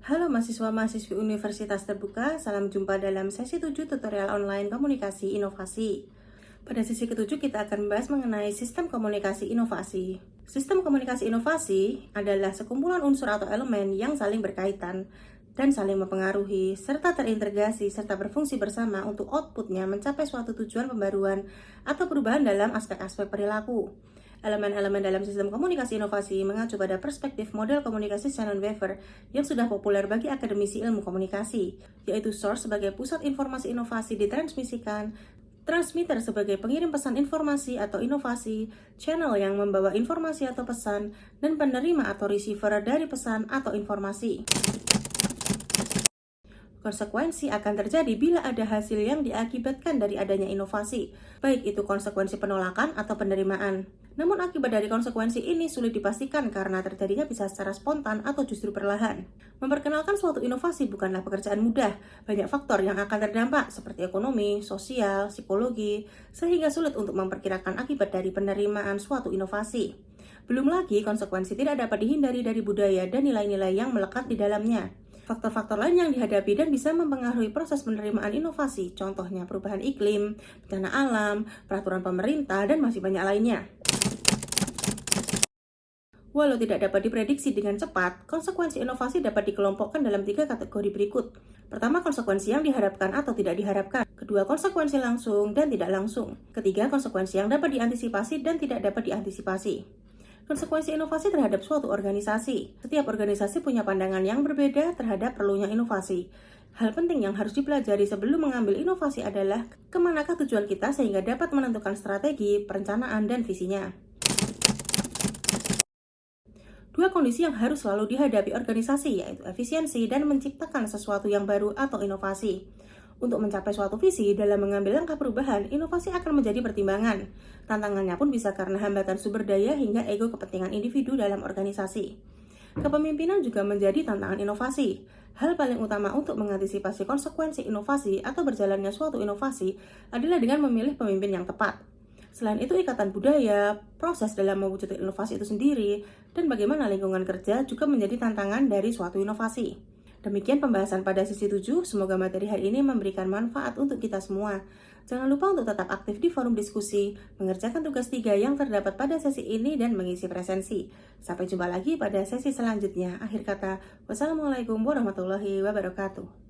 Halo mahasiswa-mahasiswi Universitas Terbuka, salam jumpa dalam sesi 7 tutorial online komunikasi inovasi. Pada sesi ketujuh kita akan membahas mengenai sistem komunikasi inovasi. Sistem komunikasi inovasi adalah sekumpulan unsur atau elemen yang saling berkaitan dan saling mempengaruhi, serta terintegrasi serta berfungsi bersama untuk outputnya mencapai suatu tujuan pembaruan atau perubahan dalam aspek-aspek perilaku. Elemen-elemen dalam sistem komunikasi inovasi mengacu pada perspektif model komunikasi Shannon-Weaver yang sudah populer bagi akademisi ilmu komunikasi, yaitu source sebagai pusat informasi inovasi ditransmisikan, transmitter sebagai pengirim pesan informasi atau inovasi, channel yang membawa informasi atau pesan, dan penerima atau receiver dari pesan atau informasi. Konsekuensi akan terjadi bila ada hasil yang diakibatkan dari adanya inovasi, baik itu konsekuensi penolakan atau penerimaan. Namun akibat dari konsekuensi ini sulit dipastikan karena terjadinya bisa secara spontan atau justru perlahan. Memperkenalkan suatu inovasi bukanlah pekerjaan mudah. Banyak faktor yang akan terdampak seperti ekonomi, sosial, psikologi, sehingga sulit untuk memperkirakan akibat dari penerimaan suatu inovasi. Belum lagi konsekuensi tidak dapat dihindari dari budaya dan nilai-nilai yang melekat di dalamnya. Faktor-faktor lain yang dihadapi dan bisa mempengaruhi proses penerimaan inovasi, contohnya perubahan iklim, bencana alam, peraturan pemerintah, dan masih banyak lainnya. Walau tidak dapat diprediksi dengan cepat, konsekuensi inovasi dapat dikelompokkan dalam 3 kategori berikut. Pertama, konsekuensi yang diharapkan atau tidak diharapkan. Kedua, konsekuensi langsung dan tidak langsung. Ketiga, konsekuensi yang dapat diantisipasi dan tidak dapat diantisipasi. Konsekuensi inovasi terhadap suatu organisasi. Setiap organisasi punya pandangan yang berbeda terhadap perlunya inovasi. Hal penting yang harus dipelajari sebelum mengambil inovasi adalah kemanakah tujuan kita sehingga dapat menentukan strategi, perencanaan, dan visinya. Dua kondisi yang harus selalu dihadapi organisasi yaitu efisiensi dan menciptakan sesuatu yang baru atau inovasi. Untuk mencapai suatu visi dalam mengambil langkah perubahan, inovasi akan menjadi pertimbangan. Tantangannya pun bisa karena hambatan sumber daya hingga ego kepentingan individu dalam organisasi. Kepemimpinan juga menjadi tantangan inovasi. Hal paling utama untuk mengantisipasi konsekuensi inovasi atau berjalannya suatu inovasi adalah dengan memilih pemimpin yang tepat. Selain itu, ikatan budaya, proses dalam mewujudkan inovasi itu sendiri, dan bagaimana lingkungan kerja juga menjadi tantangan dari suatu inovasi. Demikian pembahasan pada sesi 7, semoga materi hari ini memberikan manfaat untuk kita semua. Jangan lupa untuk tetap aktif di forum diskusi, mengerjakan tugas 3 yang terdapat pada sesi ini dan mengisi presensi. Sampai jumpa lagi pada sesi selanjutnya. Akhir kata, wassalamualaikum warahmatullahi wabarakatuh.